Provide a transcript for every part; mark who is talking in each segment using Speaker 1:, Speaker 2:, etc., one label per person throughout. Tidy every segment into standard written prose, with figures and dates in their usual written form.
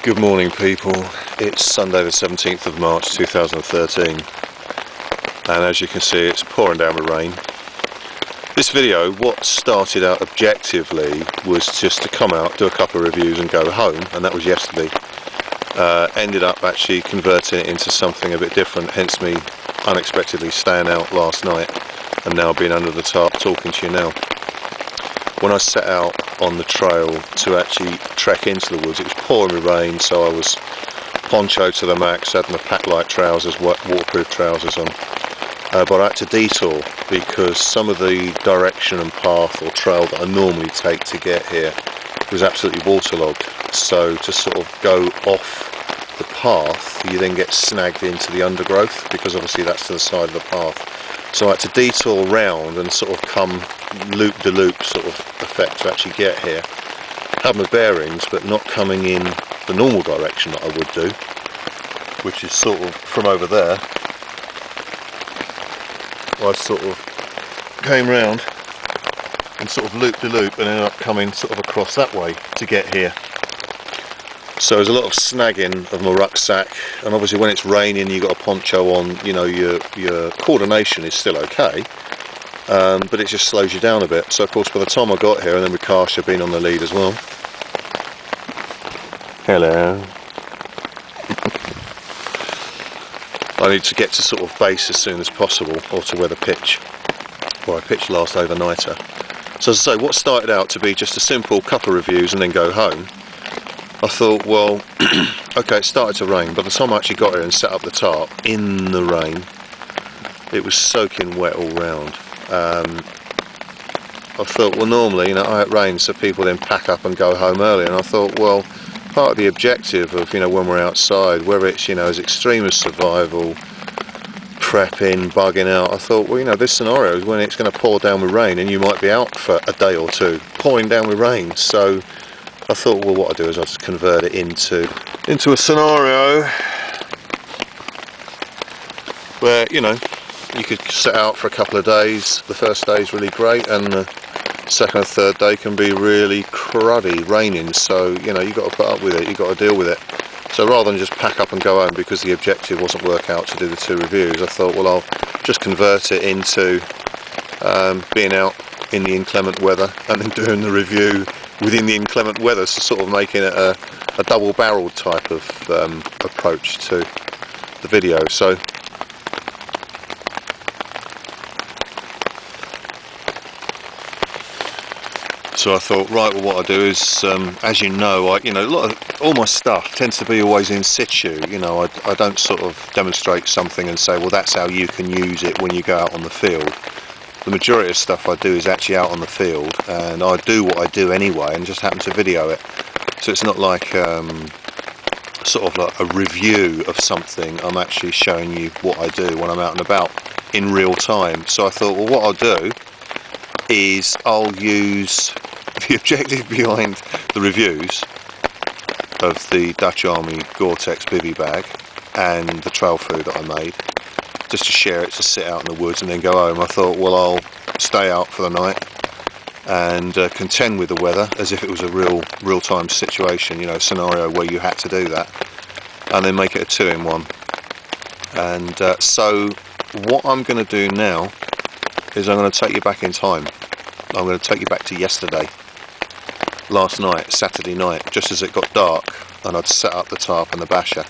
Speaker 1: Good morning, people. It's Sunday the 17th of March 2013, and as you can see, it's pouring down with rain. This video, what started out objectively was just to come out, do a couple of reviews and go home, and that was yesterday. Ended up actually converting it into something a bit different, hence me unexpectedly staying out last night and now being under the tarp talking to you now. When I set out on the trail to actually trek into the woods, it was pouring with rain, so I was poncho to the max, had my pack light trousers, waterproof trousers on. But I had to detour because some of the direction and path or trail that I normally take to get here was absolutely waterlogged. So to sort of go off the path, you then get snagged into the undergrowth, because obviously that's to the side of the path. So I had to detour round and sort of come loop-de-loop sort of effect to actually get here. Have my bearings, but not coming in the normal direction that I would do, which is sort of from over there. I sort of came round and sort of loop-de-loop and ended up coming sort of across that way to get here. So there's a lot of snagging of my rucksack, and obviously when it's raining, you've got a poncho on, you know, your coordination is still okay, but it just slows you down a bit. So of course by the time I got here, and then with Karsha being on the lead as well. Hello. I need to get to sort of base as soon as possible, or to where the pitch, or I pitched last overnighter. So as I say, what started out to be just a simple couple of reviews and then go home, I thought, well, okay, it started to rain. By the time I actually got here and set up the tarp in the rain, it was soaking wet all round. I thought, well, normally, you know, it rains, so people then pack up and go home early. And I thought, well, part of the objective of, you know, when we're outside, whether it's, you know, as extreme as survival, prepping, bugging out, I thought, well, you know, this scenario is when it's going to pour down with rain and you might be out for a day or two, pouring down with rain. So I thought, well, what I'll do is I'll just convert it into a scenario where, you know, you could set out for a couple of days. The first day is really great, and the second and third day can be really cruddy, raining. So, you know, you've got to put up with it, you've got to deal with it. So rather than just pack up and go home, because the objective wasn't work out to do the two reviews, I thought, well, I'll just convert it into being out in the inclement weather and then doing the review within the inclement weather, so sort of making it a double-barreled type of approach to the video. So I thought, right, well, what I do is, as you know, all my stuff tends to be always in situ. You know, I don't sort of demonstrate something and say, well, that's how you can use it when you go out on the field. The majority of stuff I do is actually out on the field, and I do what I do anyway and just happen to video it. So it's not like sort of like a review of something. I'm actually showing you what I do when I'm out and about in real time. So I thought, well, what I'll do is I'll use the objective behind the reviews of the Dutch Army Gore-Tex bivvy bag and the trail food that I made, just to share it, to sit out in the woods and then go home. I thought, well, I'll stay out for the night and contend with the weather as if it was a real-time situation, you know, scenario where you had to do that, and then make it a two-in-one. And so what I'm going to do now is I'm going to take you back in time. I'm going to take you back to yesterday, last night, Saturday night, just as it got dark, and I'd set up the tarp and the basher,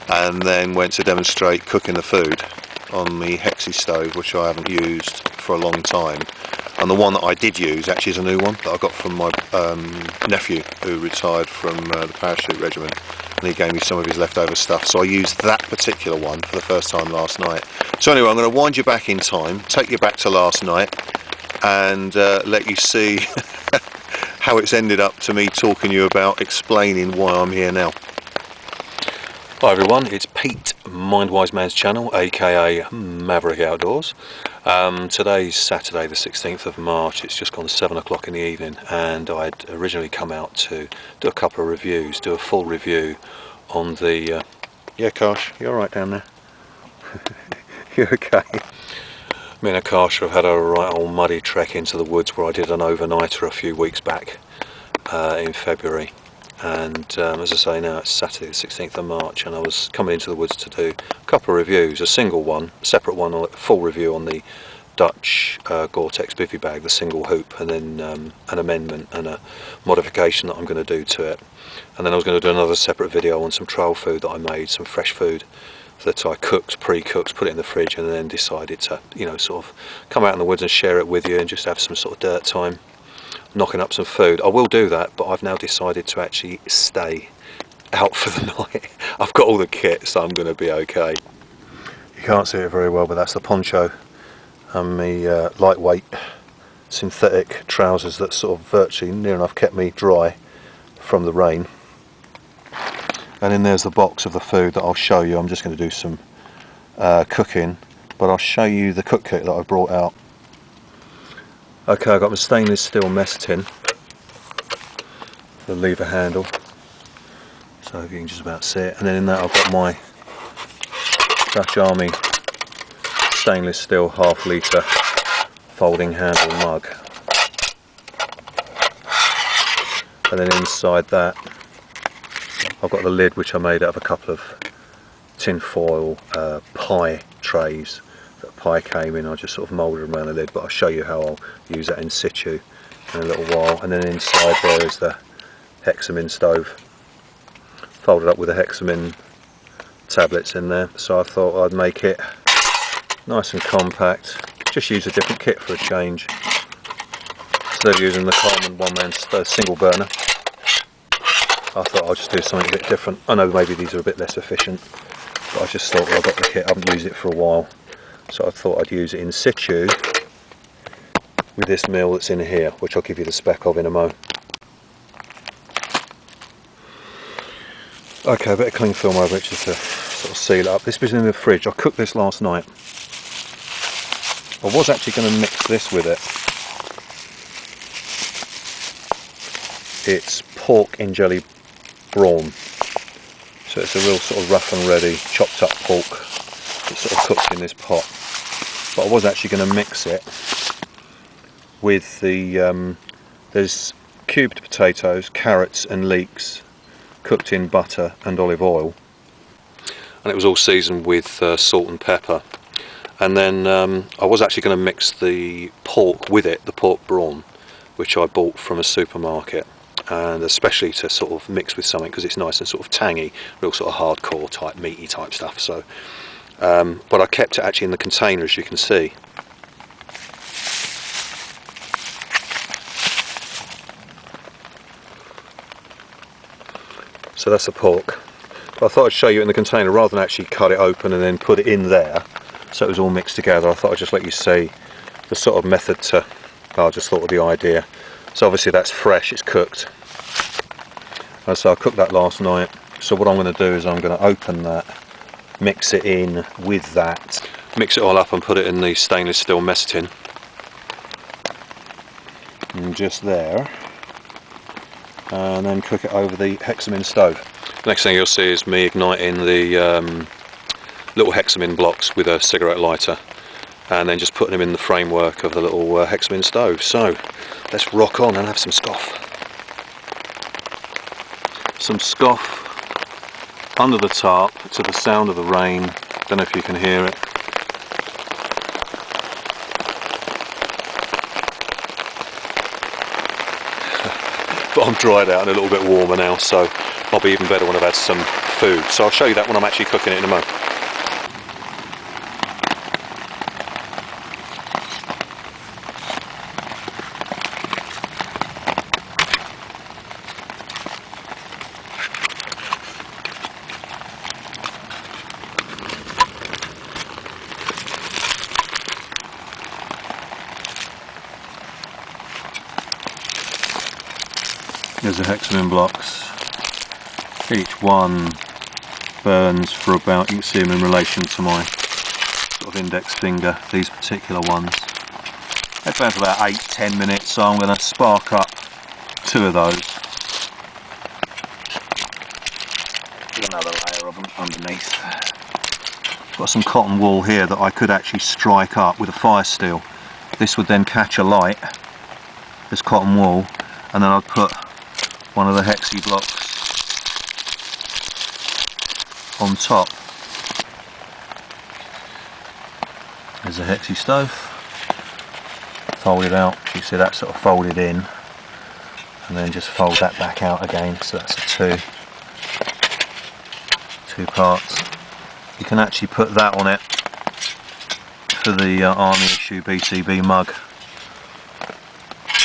Speaker 1: and then went to demonstrate cooking the food on the Hexi stove, which I haven't used for a long time. And the one that I did use actually is a new one that I got from my nephew, who retired from the parachute regiment, and he gave me some of his leftover stuff. So I used that particular one for the first time last night. So anyway, I'm going to wind you back in time, take you back to last night, and let you see how it's ended up to me talking to you about explaining why I'm here now. Hi everyone, it's Pete, Mindwiseman's channel, aka Maverick Outdoors. Today's Saturday the 16th of March, it's just gone 7 o'clock in the evening, and I'd originally come out to do a couple of reviews, do a full review on the... Yeah, Karsh, you alright down there? You okay? Me and Karsha have had a right old muddy trek into the woods where I did an overnighter a few weeks back in February, And as I say, now it's Saturday the 16th of March, and I was coming into the woods to do a couple of reviews, a single one, a separate one, a full review on the Dutch Gore-Tex bivvy bag, the single hoop, and then an amendment and a modification that I'm going to do to it. And then I was going to do another separate video on some trail food that I made, some fresh food that I cooked, pre-cooked, put it in the fridge, and then decided to, you know, sort of come out in the woods and share it with you and just have some sort of dirt time, knocking up some food. I will do that, but I've now decided to actually stay out for the night. I've got all the kit, so I'm going to be okay. You can't see it very well, but that's the poncho and the lightweight synthetic trousers that sort of virtually near enough kept me dry from the rain. And then there's the box of the food that I'll show you. I'm just going to do some cooking, but I'll show you the cook kit that I brought out. Okay, I've got my stainless steel mess tin, the lever handle, so you can just about see it. And then in that I've got my Dutch Army stainless steel ½ litre folding handle mug. And then inside that I've got the lid, which I made out of a couple of tin foil pie trays that pie came in. I just sort of moulded around the lid, but I'll show you how I'll use that in situ in a little while. And then inside there is the hexamin stove, folded up with the hexamin tablets in there. So I thought I'd make it nice and compact, just use a different kit for a change. Instead of using the common one-man single burner, I thought I'll just do something a bit different. I know maybe these are a bit less efficient, but I just thought, well, I've got the kit, I haven't used it for a while, so I thought I'd use it in situ with this mill that's in here, which I'll give you the spec of in a mo. Okay, a bit of cling film over it just to sort of seal it up. This was in the fridge. I cooked this last night. I was actually going to mix this with it. It's pork in jelly brawn, so it's a real sort of rough and ready chopped up pork that's sort of cooked in this pot. But I was actually going to mix it with the there's cubed potatoes, carrots and leeks cooked in butter and olive oil, and it was all seasoned with salt and pepper. And then I was actually going to mix the pork with it, the pork brawn, which I bought from a supermarket, and especially to sort of mix with something because it's nice and sort of tangy, real sort of hardcore type, meaty type stuff. So, but I kept it actually in the container, as you can see. So that's the pork. But I thought I'd show you in the container rather than actually cut it open and then put it in there, so it was all mixed together. I thought I'd just let you see the sort of method to, I just thought of the idea. So obviously that's fresh, it's cooked. And so I cooked that last night. So what I'm going to do is I'm going to open that, mix it in with that, mix it all up and put it in the stainless steel mess tin. And just there. And then cook it over the hexamin stove. Next thing you'll see is me igniting the little hexamin blocks with a cigarette lighter, and then just putting them in the framework of the little hexamin stove. So let's rock on and have some scoff. Some scoff under the tarp to the sound of the rain. Don't know if you can hear it. But I'm dried out and a little bit warmer now, so I'll be even better when I've had some food. So I'll show you that when I'm actually cooking it in a moment. There's the hexamin blocks. Each one burns for about, you can see them in relation to my sort of index finger, these particular ones. They burn for about 8-10 minutes, so I'm going to spark up 2 of those. Another layer of them underneath. Got some cotton wool here that I could actually strike up with a fire steel. This would then catch a light, this cotton wool, and then I'd put one of the hexi blocks on top. There's a hexi stove, folded out. You see that sort of folded in, and then just fold that back out again. So that's a two parts. You can actually put that on it for the Army issue BCB mug,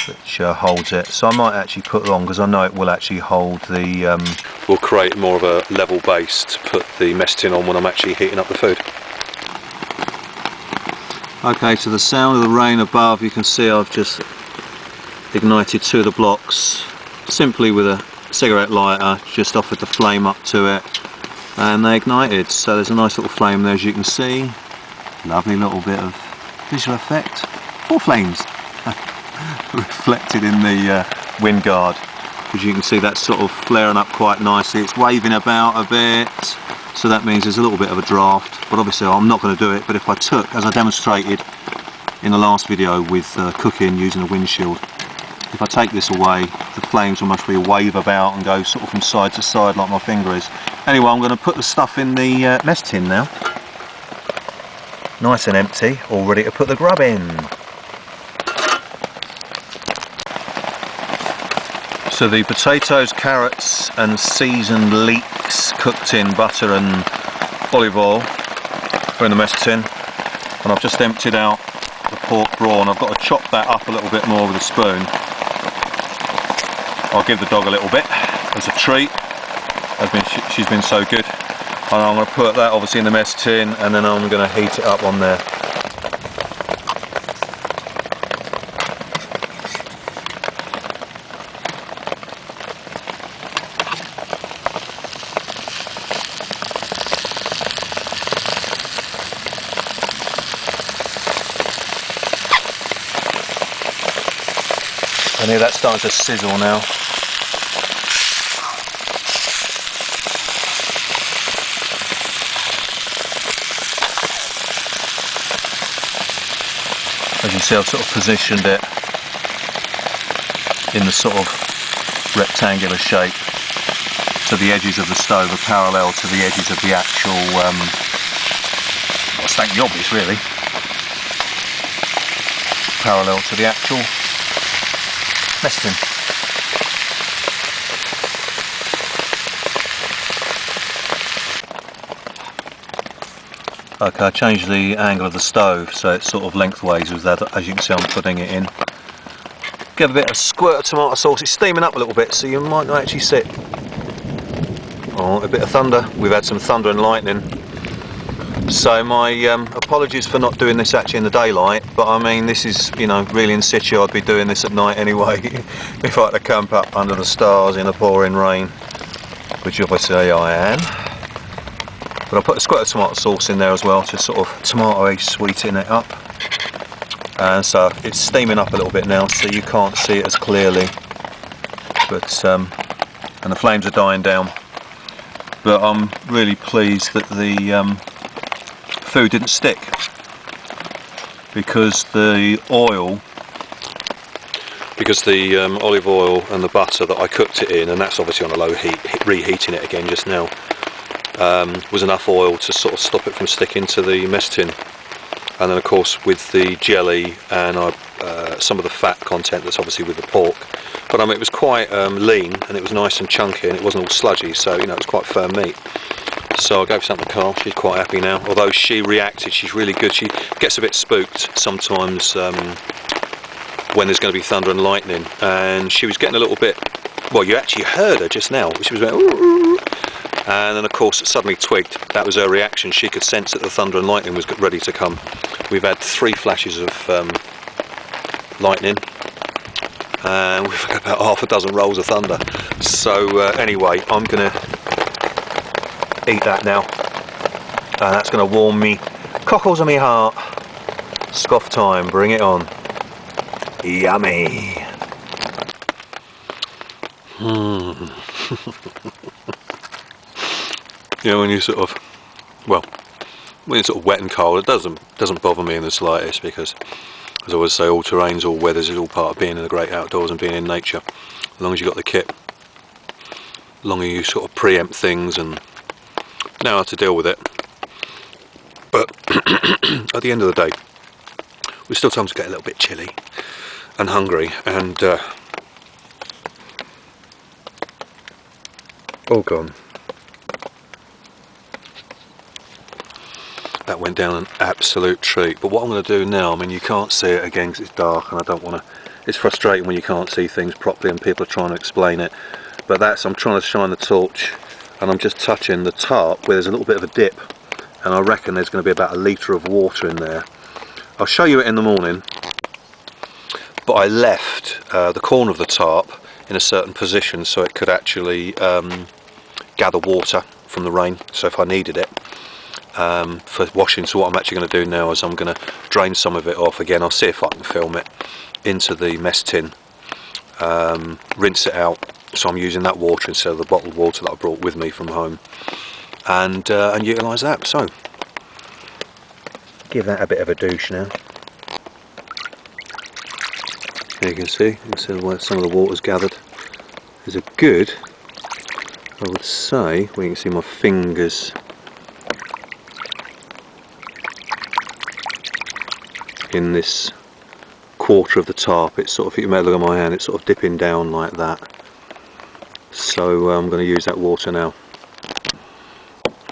Speaker 1: which holds it. So I might actually put it on because I know it will actually hold the. Will create more of a level base to put the mess tin on when I'm actually heating up the food. Okay, so the sound of the rain above, you can see I've just ignited 2 of the blocks simply with a cigarette lighter, just offered the flame up to it and they ignited. So there's a nice little flame there, as you can see. Lovely little bit of visual effect. 4 flames reflected in the wind guard. As you can see, that's sort of flaring up quite nicely. It's waving about a bit, so that means there's a little bit of a draft, but obviously I'm not going to do it. But if I took, as I demonstrated in the last video with cooking using a windshield, if I take this away, the flames will mostly wave about and go sort of from side to side like my finger is. Anyway, I'm going to put the stuff in the mess tin now. Nice and empty, all ready to put the grub in. So the potatoes, carrots and seasoned leeks cooked in butter and olive oil are in the mess tin, and I've just emptied out the pork brawn. I've got to chop that up a little bit more with a spoon. I'll give the dog a little bit as a treat. She's been so good. And I'm going to put that obviously in the mess tin, and then I'm going to heat it up on there. And here that's starting to sizzle now. As you see, I've sort of positioned it in the sort of rectangular shape, so the edges of the stove are parallel to the edges of the actual, well, stating the obvious really, parallel to the actual mess tin. Okay, I changed the angle of the stove so it's sort of lengthways with that. As you can see, I'm putting it in. Give a bit of squirt of tomato sauce. It's steaming up a little bit, so you might not actually see it. Oh, a bit of thunder. We've had some thunder and lightning. So my apologies for not doing this actually in the daylight, but I mean, this is, you know, really in situ. I'd be doing this at night anyway if I had to camp up under the stars in a pouring rain, which obviously I am. But I'll put a squirt of tomato sauce in there as well to sort of tomato-y sweeten it up. And so it's steaming up a little bit now, so you can't see it as clearly. But and the flames are dying down. But I'm really pleased that the food didn't stick, because the oil, olive oil and the butter that I cooked it in, and that's obviously on a low heat, reheating it again just now, was enough oil to sort of stop it from sticking to the mess tin. And then of course with the jelly and some of the fat content that's obviously with the pork, but I mean it was quite lean and it was nice and chunky and it wasn't all sludgy, so you know it was quite firm meat. So I gave some to Carl. She's quite happy now, although she reacted. She's really good. She gets a bit spooked sometimes when there's going to be thunder and lightning, and she was getting a little bit, well, you actually heard her just now. She was going, ooh, ooh. And then of course it suddenly twigged. That was her reaction. She could sense that the thunder and lightning was ready to come. We've had 3 flashes of lightning, and we've had about half a dozen rolls of thunder. So anyway, I'm going to eat that now, and that's going to warm me cockles of me heart. Scoff time, bring it on. Yummy. You know, when you sort of, well, when it's sort of wet and cold, it doesn't bother me in the slightest, because as I always say, all terrains, all weathers is all part of being in the great outdoors and being in nature. As long as you've got the kit, as long as you sort of preempt things and know how to deal with it. But at the end of the day, we're still starting to get a little bit chilly and hungry, and all gone. That went down an absolute treat. But what I'm going to do now, I mean, you can't see it again because it's dark, and I don't want to. It's frustrating when you can't see things properly and people are trying to explain it. But I'm trying to shine the torch, and I'm just touching the tarp where there's a little bit of a dip, and I reckon there's going to be about a litre of water in there. I'll show you it in the morning. But I left the corner of the tarp in a certain position so it could actually gather water from the rain, so if I needed it for washing. So what I'm actually going to do now is I'm going to drain some of it off again. I'll see if I can film it into the mess tin, rinse it out, so I'm using that water instead of the bottled water that I brought with me from home, and utilise that. So give that a bit of a douche now. There you can see where some of the water's gathered. There's a good, I would say, where you can see my fingers in this quarter of the tarp. It's sort of, if you may look at my hand, it's sort of dipping down like that. So I'm going to use that water now.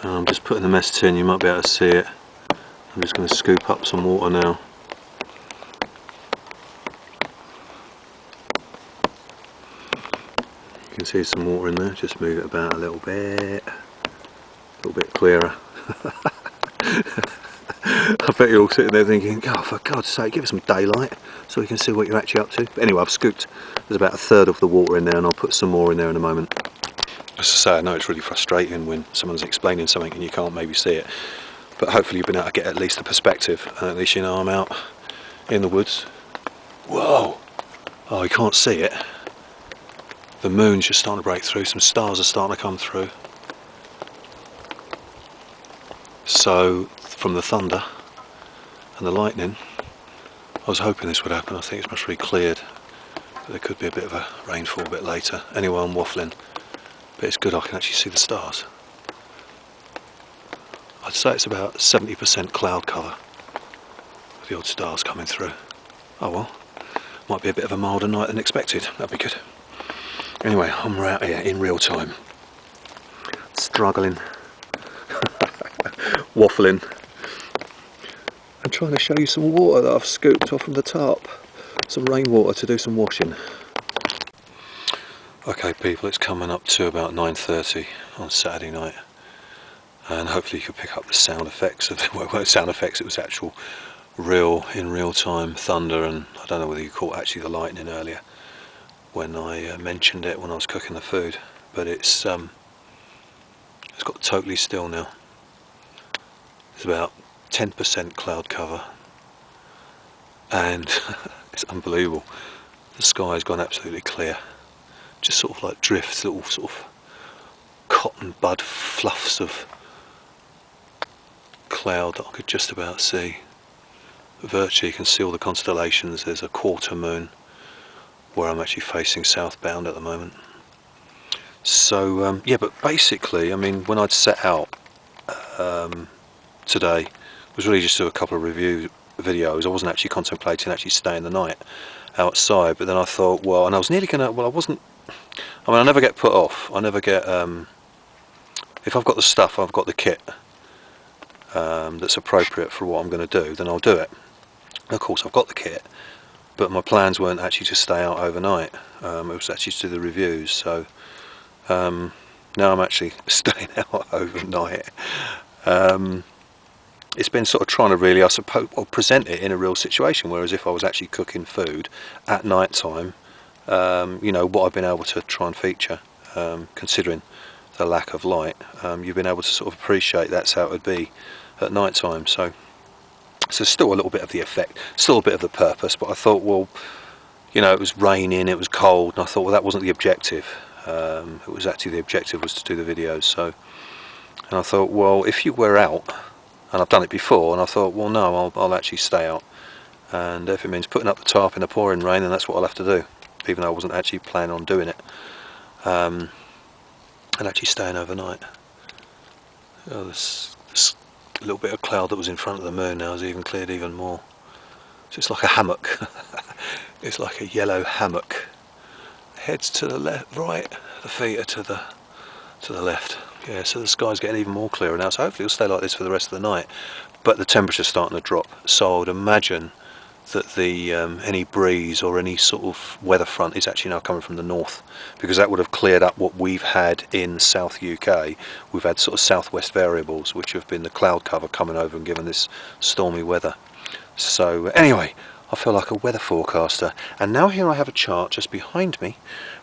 Speaker 1: I'm just putting the mess tin, you might be able to see it. I'm just going to scoop up some water now. You can see some water in there, just move it about a little bit clearer. I bet you're all sitting there thinking, oh, for God's sake, give us some daylight so we can see what you're actually up to. But anyway, I've scooped, there's about a third of the water in there, and I'll put some more in there in a moment. As I say, I know it's really frustrating when someone's explaining something and you can't maybe see it, but hopefully you've been able to get at least the perspective, and at least you know I'm out in the woods. Whoa! Oh, you can't see it. The moon's just starting to break through, some stars are starting to come through. So, from the thunder and the lightning, I was hoping this would happen. I think it's much really cleared, but there could be a bit of a rainfall a bit later. Anyway, I'm waffling, but it's good I can actually see the stars. I'd say it's about 70% cloud cover with the odd stars coming through. Oh well, might be a bit of a milder night than expected. That'd be good. Anyway, I'm out here in real time, struggling, waffling, and trying to show you some water that I've scooped off from the tarp, some rainwater to do some washing. Okay people, it's coming up to about 9:30 on Saturday night, and hopefully you could pick up the sound effects of, well, it weren't sound effects, it was actual in real time thunder, and I don't know whether you caught actually the lightning earlier when I mentioned it when I was cooking the food, but it's got totally still now. It's about 10% cloud cover, and it's unbelievable. The sky's gone absolutely clear, just sort of like drifts, little sort of cotton bud fluffs of cloud that I could just about see. Virtually you can see all the constellations. There's a quarter moon where I'm actually facing southbound at the moment. So yeah, but basically, I mean, when I'd set out today, was really just to do a couple of review videos. I wasn't actually contemplating actually staying the night outside, but then I thought, well, and I was nearly gonna, well, I never get put off. I never get, if I've got the stuff, I've got the kit that's appropriate for what I'm going to do, then I'll do it. Of course, I've got the kit, but my plans weren't actually to stay out overnight. It was actually to do the reviews. So now I'm actually staying out overnight. It's been sort of trying to really, I suppose, or present it in a real situation, whereas if I was actually cooking food at night time, you know, what I've been able to try and feature, considering the lack of light, you've been able to sort of appreciate that's how it would be at night time. So still a little bit of the effect, still a bit of the purpose, but I thought, well, you know, it was raining, it was cold, and I thought, well, that wasn't the objective. It was actually, the objective was to do the videos. So, and I thought, well, if you were out, and I've done it before, and I thought, well, no, I'll actually stay out, and if it means putting up the tarp in the pouring rain, then that's what I'll have to do, even though I wasn't actually planning on doing it, and actually staying overnight. Oh, this little bit of cloud that was in front of the moon now has even cleared even more. So it's like a hammock. It's like a yellow hammock. Heads to the left, right. The feet are to the left. Yeah, so the sky's getting even more clearer now. So hopefully it'll stay like this for the rest of the night. But the temperature's starting to drop. So I would imagine that the any breeze or any sort of weather front is actually now coming from the north, because that would have cleared up what we've had in South UK. We've had sort of southwest variables, which have been the cloud cover coming over and given this stormy weather. So anyway, I feel like a weather forecaster, and now here I have a chart just behind me.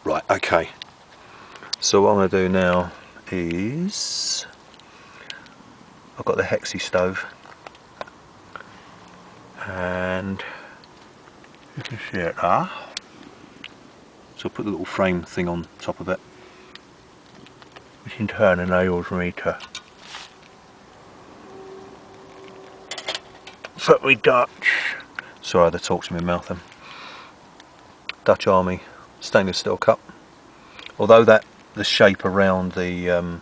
Speaker 1: Right, okay, so what I'm going to do now is I've got the Hexi stove, and you can see it there. So I'll put the little frame thing on top of it, which in turn enables me to put me Dutch, sorry the talk's in my mouth then, Dutch Army stainless steel cup. Although the shape around the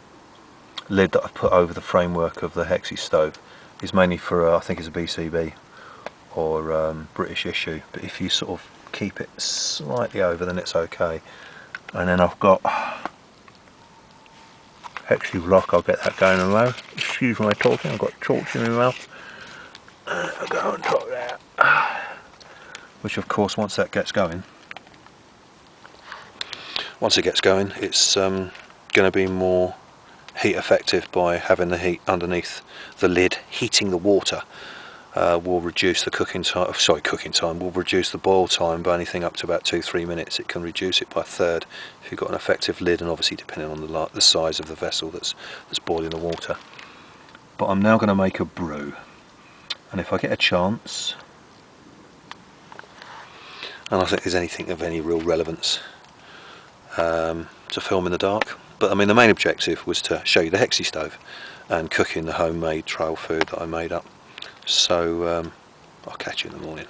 Speaker 1: lid that I've put over the framework of the Hexi stove is mainly for I think it's a BCB or British issue, but if you sort of keep it slightly over then it's okay. And then I've got Hexi block, I'll get that going in a moment. Excuse my talking, I've got torch in my mouth. I'll go on top of that, which of course once it gets going it's going to be more heat effective by having the heat underneath the lid heating the water. Will reduce the will reduce the boil time by anything up to about 2-3 minutes. It can reduce it by a third if you've got an effective lid, and obviously depending on the size of the vessel that's boiling the water. But I'm now going to make a brew, and if I get a chance, and I think there's anything of any real relevance to film in the dark, but I mean the main objective was to show you the Hexi stove and cooking the homemade trail food that I made up. So I'll catch you in the morning.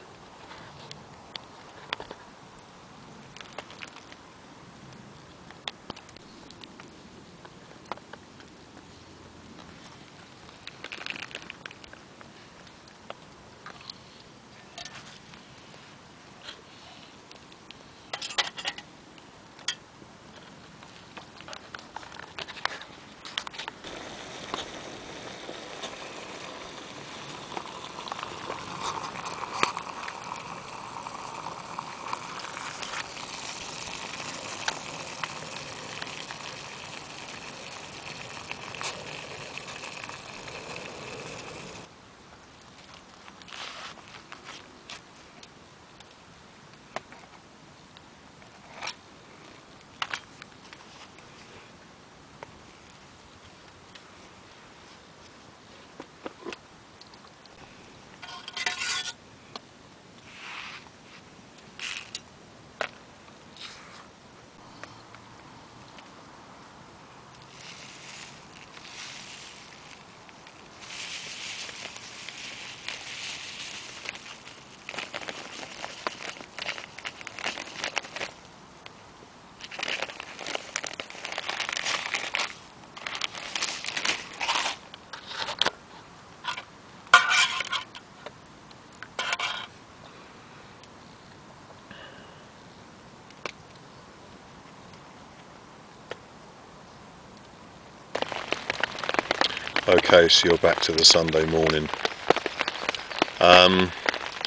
Speaker 1: Okay, so you're back to the Sunday morning.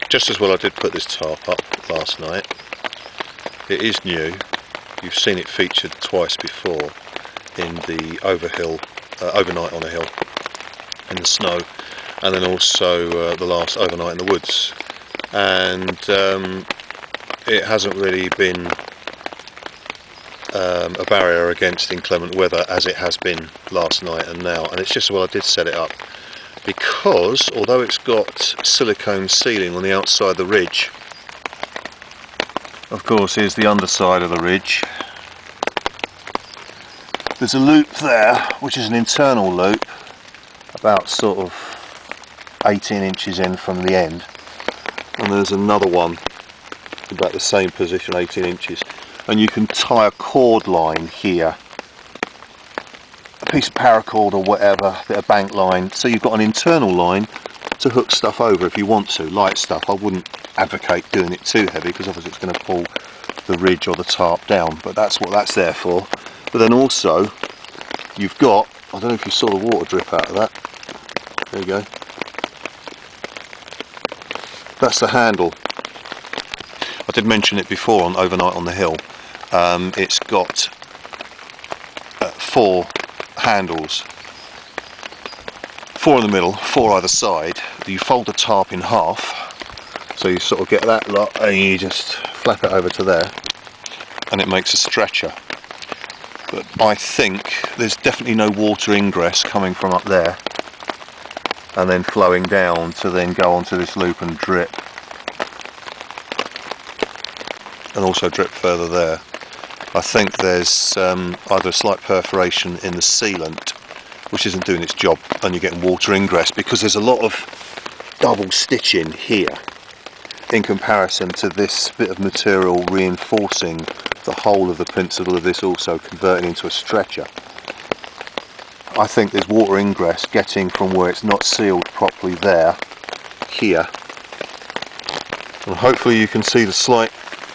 Speaker 1: Just as well I did put this tarp up last night. It is new. You've seen it featured twice before in the overnight on a hill in the snow, and then also the last overnight in the woods. And it hasn't really been a barrier against inclement weather as it has been last night and now, and it's just well I did set it up, because although it's got silicone ceiling on the outside of the ridge, of course here's the underside of the ridge, there's a loop there which is an internal loop about sort of 18 inches in from the end, and there's another one about the same position, 18 inches. And you can tie a cord line here piece of paracord or whatever, bit of bank line, so you've got an internal line to hook stuff over if you want to, light stuff. I wouldn't advocate doing it too heavy because obviously it's going to pull the ridge or the tarp down, but that's what that's there for. But then also you've got, I don't know if you saw the water drip out of that, there you go, that's the handle. I did mention it before on Overnight on the Hill. It's got 4 handles, 4 in the middle, 4 either side. You fold the tarp in half, so you sort of get that lot and you just flap it over to there and it makes a stretcher. But I think there's definitely no water ingress coming from up there and then flowing down to then go onto this loop and drip, and also drip further there. I think there's either a slight perforation in the sealant which isn't doing its job and you're getting water ingress, because there's a lot of double stitching here in comparison to this bit of material reinforcing the whole of the principle of this also converting into a stretcher. I think there's water ingress getting from where it's not sealed properly there, here, and hopefully you can see the slight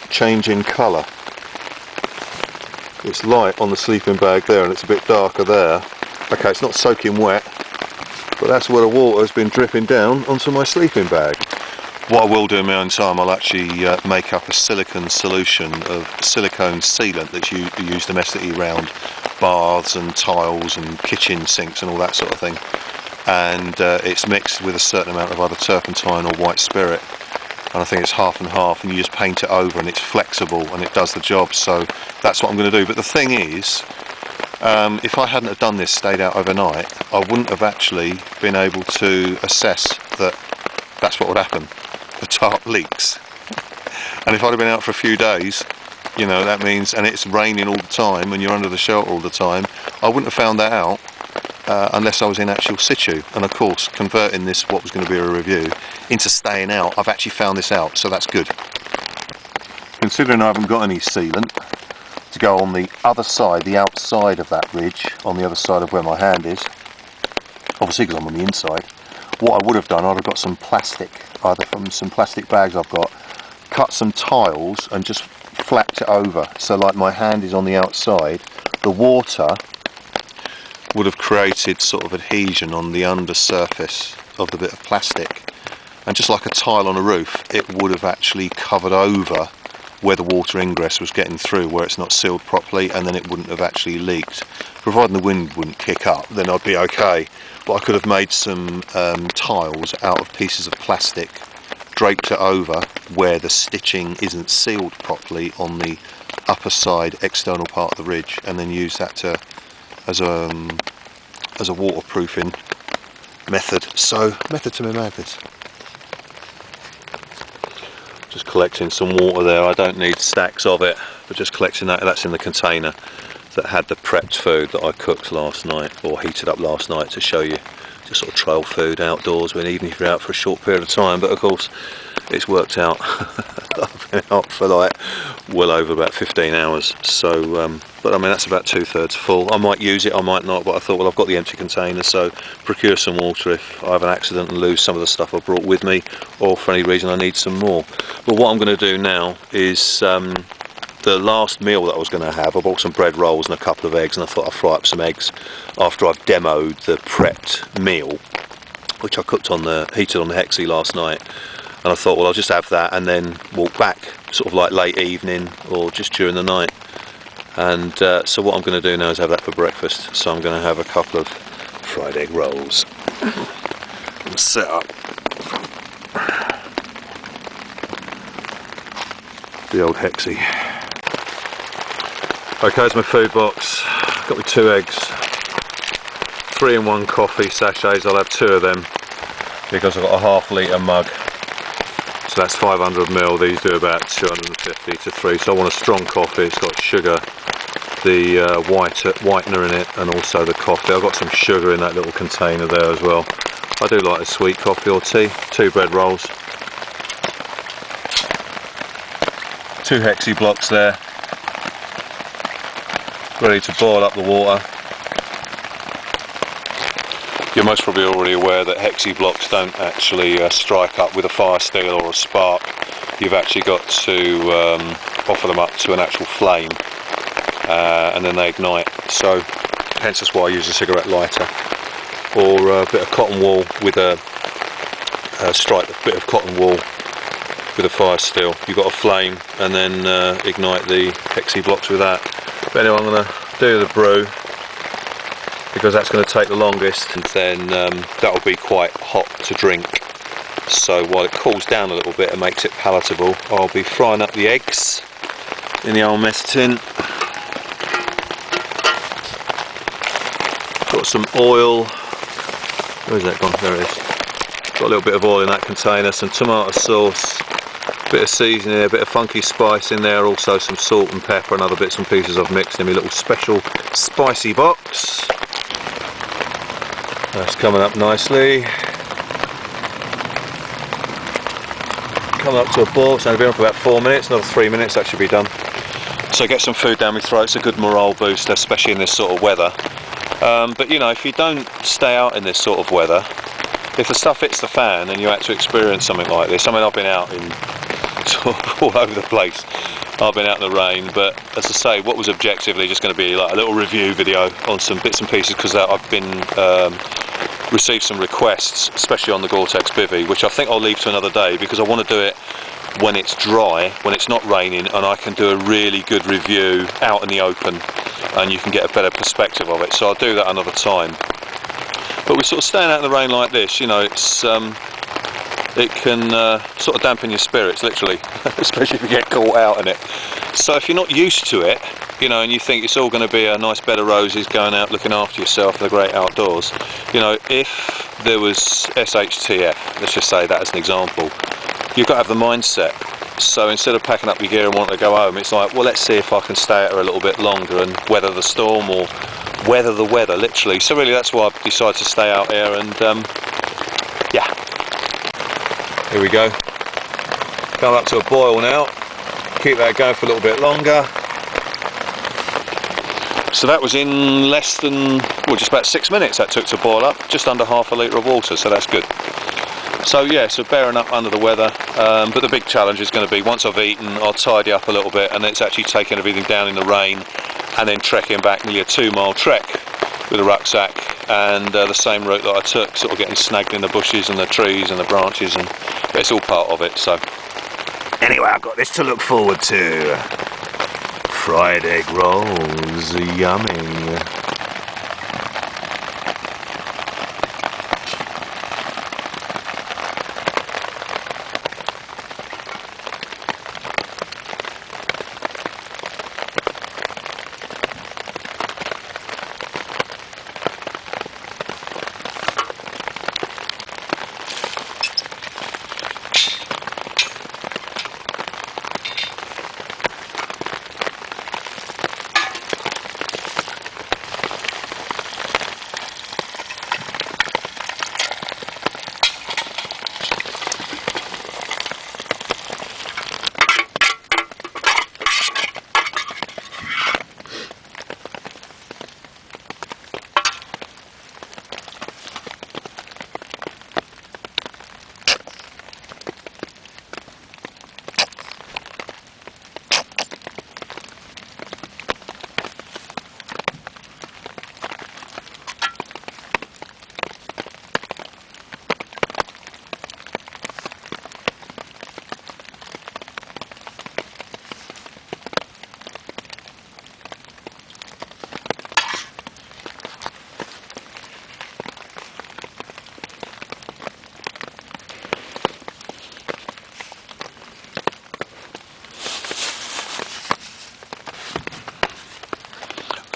Speaker 1: change in colour. It's light on the sleeping bag there and it's a bit darker there. Okay, it's not soaking wet, but that's where the water has been dripping down onto my sleeping bag. What I will do in my own time, I'll actually make up a silicone solution of silicone sealant that's used domestically around baths and tiles and kitchen sinks and all that sort of thing. And it's mixed with a certain amount of either turpentine or white spirit. And I think it's half and half, and you just paint it over and it's flexible and it does the job. So that's what I'm going to do. But the thing is, if I hadn't have done this, stayed out overnight, I wouldn't have actually been able to assess that that's what would happen. The tarp leaks. And if I'd have been out for a few days, you know, that means, and it's raining all the time and you're under the shelter all the time, I wouldn't have found that out unless I was in actual situ. And of course, converting this, what was going to be a review, into staying out, I've actually found this out, so that's good. Considering I haven't got any sealant to go on the other side, the outside of that ridge, on the other side of where my hand is, obviously because I'm on the inside, what I would have done, I'd have got some plastic, either from some plastic bags I've got, cut some tiles and just flapped it over, so like my hand is on the outside, the water would have created sort of adhesion on the undersurface of the bit of plastic, and just like a tile on a roof, it would have actually covered over where the water ingress was getting through, where it's not sealed properly, and then it wouldn't have actually leaked. Providing the wind wouldn't kick up, then I'd be okay. But I could have made some tiles out of pieces of plastic, draped it over where the stitching isn't sealed properly on the upper side external part of the ridge, and then use that to as a waterproofing method. So, method to my madness. Just collecting some water there. I don't need stacks of it, but just collecting that. That's in the container that had the prepped food that I cooked last night, or heated up last night, to show you just sort of trail food outdoors, when even if you're out for a short period of time. But of course it's worked out. I've been out for like well over about 15 hours, so but I mean that's about 2/3 full. I might use it, I might not, but I thought, well, I've got the empty container, so procure some water if I have an accident and lose some of the stuff I brought with me, or for any reason I need some more. But what I'm going to do now is the last meal that I was going to have, I bought some bread rolls and a couple of eggs, and I thought I'd fry up some eggs after I've demoed the prepped meal, which I cooked on the heated on the Hexie last night. And I thought, well, I'll just have that and then walk back sort of like late evening or just during the night. And so what I'm going to do now is have that for breakfast. So I'm going to have a couple of fried egg rolls. I'm set up the old Hexie. Okay, there's my food box. Got me 2 eggs, 3-in-1 coffee sachets. I'll have 2 of them because I've got a ½ litre mug. So that's 500ml. These do about 250 to 3. So I want a strong coffee. It's got sugar, the whitener in it, and also the coffee. I've got some sugar in that little container there as well. I do like a sweet coffee or tea. 2 bread rolls, 2 Hexie blocks there, ready to boil up the water. You're most probably already aware that hexi blocks don't actually strike up with a fire steel or a spark. You've actually got to offer them up to an actual flame, and then they ignite. So hence that's why I use a cigarette lighter or a bit of cotton wool with strike a bit of cotton wool with a fire steel. You've got a flame and then ignite the hexi blocks with that. But anyway, I'm going to do the brew because that's going to take the longest, and then that will be quite hot to drink. So while it cools down a little bit and makes it palatable, I'll be frying up the eggs in the old mess tin. Got some oil. Where's that gone? There it is. Got a little bit of oil in that container, some tomato sauce, a bit of seasoning, a bit of funky spice in there, also some salt and pepper and other bits and pieces I've mixed in my little special spicy box. That's coming up nicely. Coming up to a boil, so I've been on for about 4 minutes, another 3 minutes that should be done. So get some food down my throat, it's a good morale booster, especially in this sort of weather. But you know, if you don't stay out in this sort of weather, if the stuff hits the fan and you actually experience something like this, I mean, I've been out in sort of all over the place. I've been out in the rain, but as I say, what was objectively just going to be like a little review video on some bits and pieces, because I've been received some requests, especially on the Gore-Tex bivvy, which I think I'll leave to another day, because I want to do it when it's dry, when it's not raining, and I can do a really good review out in the open and you can get a better perspective of it. So I'll do that another time. But we're sort of staying out in the rain like this, you know, it's it can sort of dampen your spirits, literally, especially if you get caught out in it. So if you're not used to it, you know, and you think it's all going to be a nice bed of roses, going out looking after yourself in the great outdoors, you know, if there was SHTF, let's just say that as an example, you've got to have the mindset. So instead of packing up your gear and wanting to go home, it's like, well, let's see if I can stay out here a little bit longer and weather the storm, or weather the weather, literally. So really that's why I've decided to stay out here, and yeah, here we go. Come up to a boil now. Keep that going for a little bit longer. So that was in less than, well, just about 6 minutes that took to boil up, just under half a litre of water, so that's good. So yeah, so bearing up under the weather, but the big challenge is going to be, once I've eaten, I'll tidy up a little bit, and it's actually taking everything down in the rain and then trekking back nearly a 2-mile trek with a rucksack, and the same route that I took, sort of getting snagged in the bushes and the trees and the branches, and but it's all part of it. So anyway, I've got this to look forward to. Fried egg rolls, yummy.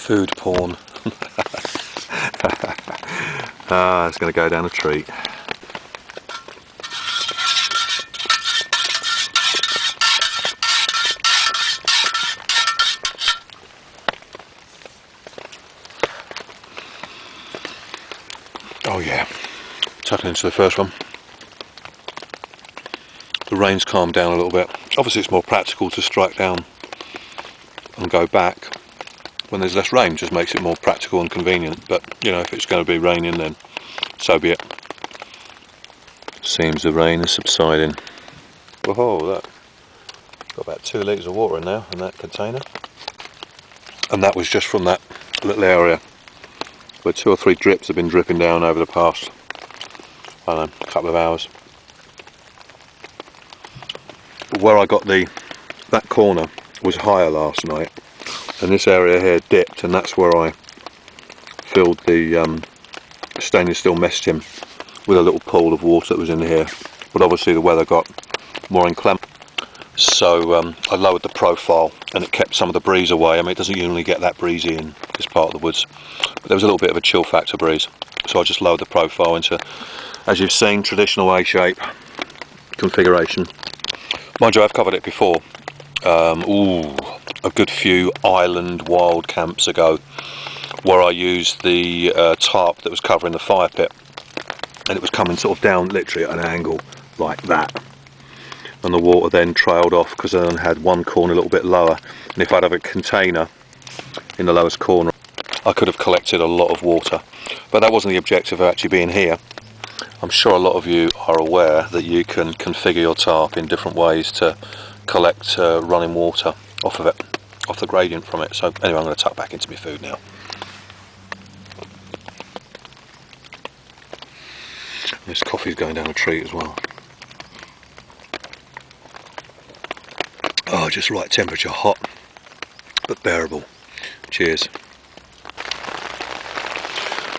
Speaker 1: Food porn. Ah, it's going to go down a treat. Oh yeah, tucking into the first one. The rain's calmed down a little bit. Obviously it's more practical to strike down and go back when there's less rain, just makes it more practical and convenient. But you know, if it's going to be raining, then so be it. Seems the rain is subsiding. Whoa, look. Got about 2 litres of water in there in that container. And that was just from that little area where 2 or 3 drips have been dripping down over the past, I don't know, couple of hours. Where I got that corner was higher last night, and this area here dipped, and that's where I filled the stainless steel mess tin with a little pool of water that was in here. But obviously the weather got more inclement, so I lowered the profile and it kept some of the breeze away. I mean, it doesn't usually get that breezy in this part of the woods, but there was a little bit of a chill factor breeze, so I just lowered the profile into, as you've seen, traditional A-shape configuration. Mind you, I've covered it before, a good few island wild camps ago, where I used the tarp that was covering the fire pit, and it was coming sort of down literally at an angle like that, and the water then trailed off because I had one corner a little bit lower, and if I'd have a container in the lowest corner I could have collected a lot of water. But that wasn't the objective of actually being here. I'm sure a lot of you are aware that you can configure your tarp in different ways to collect running water off of it, off the gradient from it. So anyway, I'm going to tuck back into my food now. This coffee's going down a treat as well. Oh, just right temperature, hot but bearable. Cheers.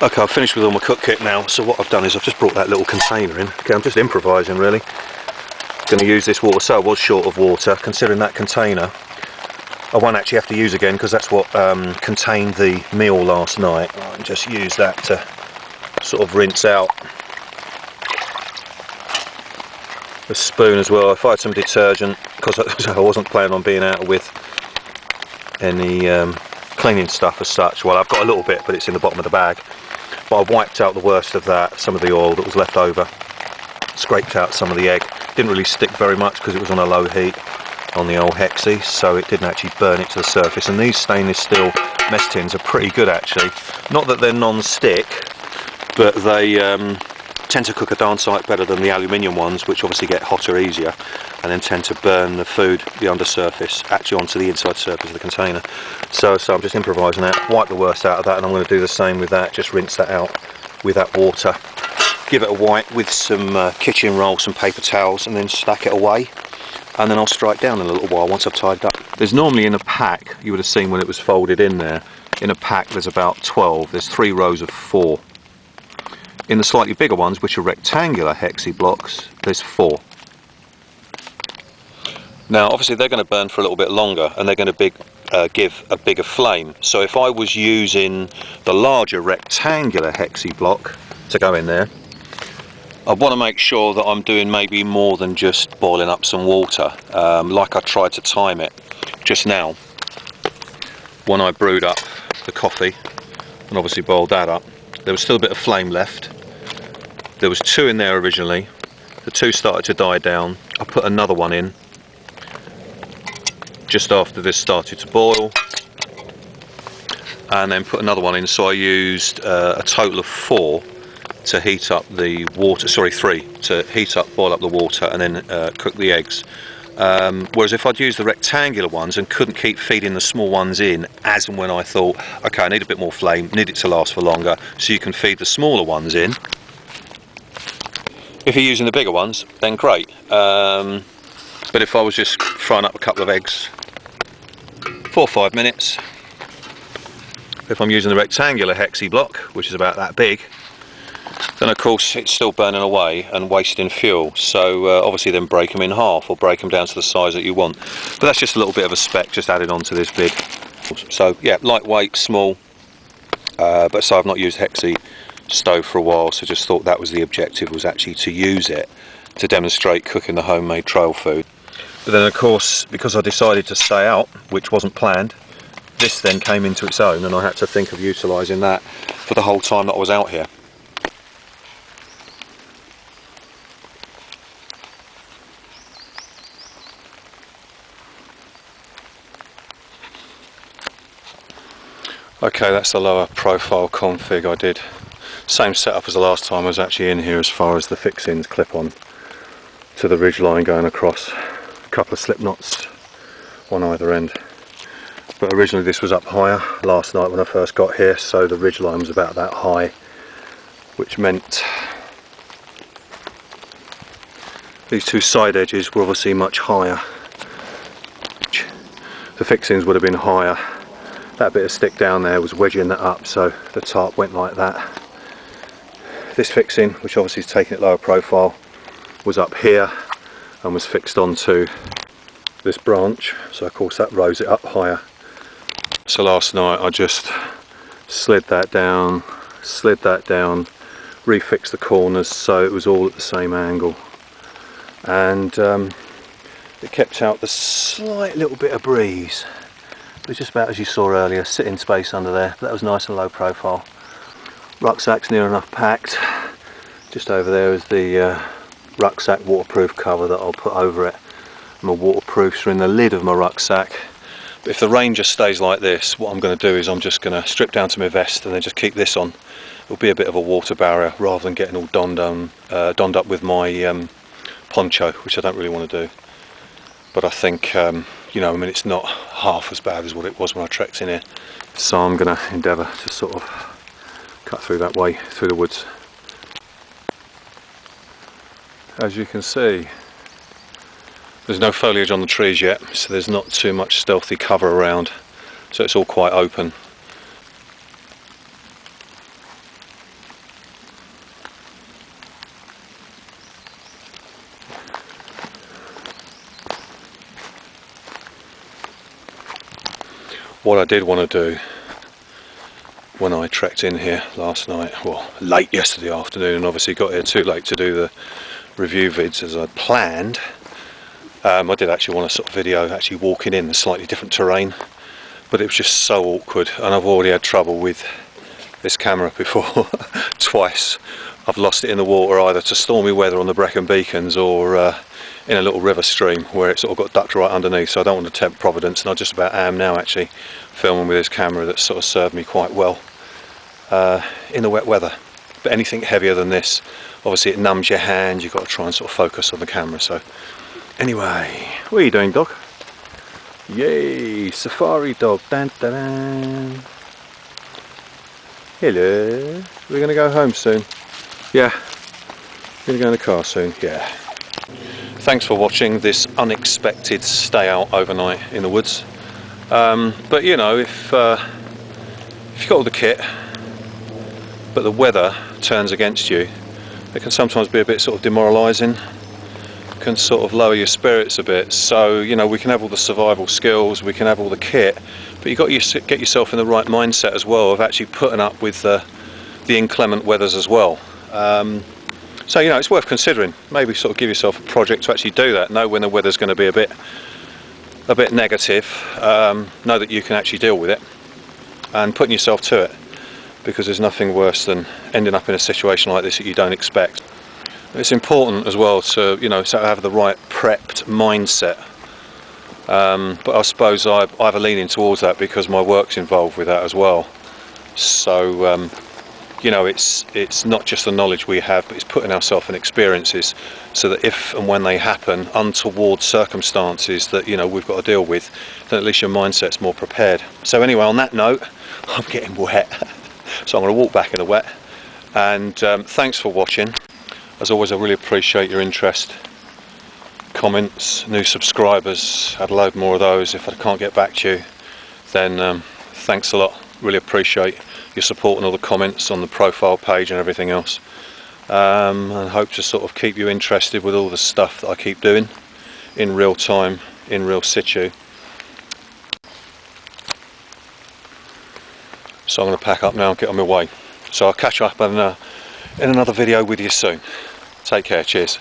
Speaker 1: Okay, I've finished with all my cook kit now, so what I've done is I've just brought that little container in. Okay, I'm just improvising really. Going to use this water, so I was short of water. Considering that container I won't actually have to use again, because that's what contained the meal last night. I'll just use that to sort of rinse out. A spoon as well. If I had some detergent, because I wasn't planning on being out with any cleaning stuff as such. Well, I've got a little bit, but it's in the bottom of the bag. But I wiped out the worst of that, some of the oil that was left over, scraped out some of the egg. Didn't really stick very much because it was on a low heat on the old hexi, so it didn't actually burn it to the surface. And these stainless steel mess tins are pretty good actually. Not that they're non-stick, but they tend to cook a darn sight better than the aluminium ones, which obviously get hotter easier and then tend to burn the food, the undersurface, actually onto the inside surface of the container. So I'm just improvising that, wipe the worst out of that, and I'm going to do the same with that, just rinse that out with that water. Give it a wipe with some kitchen roll, some paper towels, and then stack it away. And then I'll strike down in a little while once I've tidied up. There's normally in a pack, you would have seen when it was folded in there, in a pack there's about 12, there's 3 rows of 4. In the slightly bigger ones, which are rectangular hexi blocks, there's 4. Now obviously they're going to burn for a little bit longer, and they're going to give a bigger flame. So if I was using the larger rectangular hexi block to go in there, I want to make sure that I'm doing maybe more than just boiling up some water, like I tried to time it just now when I brewed up the coffee and obviously boiled that up. There was still a bit of flame left. There was 2 in there originally. The 2 started to die down. I put another one in just after this started to boil, and then put another one in. So I used a total of 4 to heat up the water, sorry, 3 to heat up, boil up the water and then cook the eggs. Whereas if I'd used the rectangular ones and couldn't keep feeding the small ones in as and when I thought, okay, I need a bit more flame, need it to last for longer, so you can feed the smaller ones in. If you're using the bigger ones, then great. But if I was just frying up a couple of eggs, 4 or 5 minutes. If I'm using the rectangular hexi block, which is about that big, then of course it's still burning away and wasting fuel. So obviously then break them in half or break them down to the size that you want. But that's just a little bit of a spec just added on to this vid. So yeah, lightweight, small, but so I've not used hexi stove for a while, so just thought that was the objective, was actually to use it to demonstrate cooking the homemade trail food. But then of course, because I decided to stay out, which wasn't planned, this then came into its own, and I had to think of utilising that for the whole time that I was out here. Okay, that's the lower profile config I did. Same setup as the last time. I was actually in here as far as the fixings clip on to the ridge line going across, a couple of slip knots on either end. But originally this was up higher last night when I first got here, so the ridge line was about that high, which meant these two side edges were obviously much higher. The fixings would have been higher. That bit of stick down there was wedging that up, so the tarp went like that. This fixing, which obviously is taking it lower profile, was up here and was fixed onto this branch, so of course that rose it up higher. So last night I just slid that down, refixed the corners so it was all at the same angle, and it kept out the slight little bit of breeze. It was just about as you saw earlier, sitting space under there, but that was nice and low profile. Rucksack's near enough packed. Just over there is the rucksack waterproof cover that I'll put over it. My waterproofs are in the lid of my rucksack. But if the rain just stays like this, what I'm going to do is I'm just going to strip down to my vest and then just keep this on. It'll be a bit of a water barrier rather than getting all donned up with my poncho, which I don't really want to do. But I think, you know, I mean, it's not half as bad as what it was when I trekked in here. So I'm going to endeavour to sort of cut through that way, through the woods. As you can see, there's no foliage on the trees yet, so there's not too much stealthy cover around, so it's all quite open. What I did want to do when I trekked in here last night, well, late yesterday afternoon, and obviously got here too late to do the review vids as I planned, I did actually want to sort of video actually walking in the slightly different terrain, but it was just so awkward, and I've already had trouble with this camera before. Twice I've lost it in the water, either to stormy weather on the Brecon Beacons or in a little river stream where it sort of got ducked right underneath. So I don't want to tempt Providence, and I just about am now actually filming with this camera that sort of served me quite well in the wet weather. But anything heavier than this, obviously it numbs your hand, you've got to try and sort of focus on the camera. So anyway, what are you doing, dog? Yay, safari dog. Dun, dun, dun. Hello, we're going to go home soon. Yeah, we're going to go in the car soon. Yeah. Thanks for watching this unexpected stay out overnight in the woods. But you know, if you've got all the kit but the weather turns against you, it can sometimes be a bit sort of demoralising, can sort of lower your spirits a bit. So you know, we can have all the survival skills, we can have all the kit, but you've got to get yourself in the right mindset as well of actually putting up with the inclement weathers as well. So you know, it's worth considering. Maybe sort of give yourself a project to actually do that. Know when the weather's going to be a bit negative. Know that you can actually deal with it, and putting yourself to it, because there's nothing worse than ending up in a situation like this that you don't expect. It's important as well to, you know, to have the right prepped mindset. But I suppose I have a leaning towards that because my work's involved with that as well. So you know, it's not just the knowledge we have, but it's putting ourselves in experiences so that if and when they happen, untoward circumstances that, you know, we've got to deal with, then at least your mindset's more prepared. So anyway, on that note, I'm getting wet, so I'm going to walk back in the wet. And thanks for watching. As always, I really appreciate your interest, comments, new subscribers. I'd load more of those. If I can't get back to you, then thanks a lot. Really appreciate your support and all the comments on the profile page and everything else, and hope to sort of keep you interested with all the stuff that I keep doing in real time, in real situ. So I'm going to pack up now and get on my way. So I'll catch up in another video with you soon. Take care, cheers.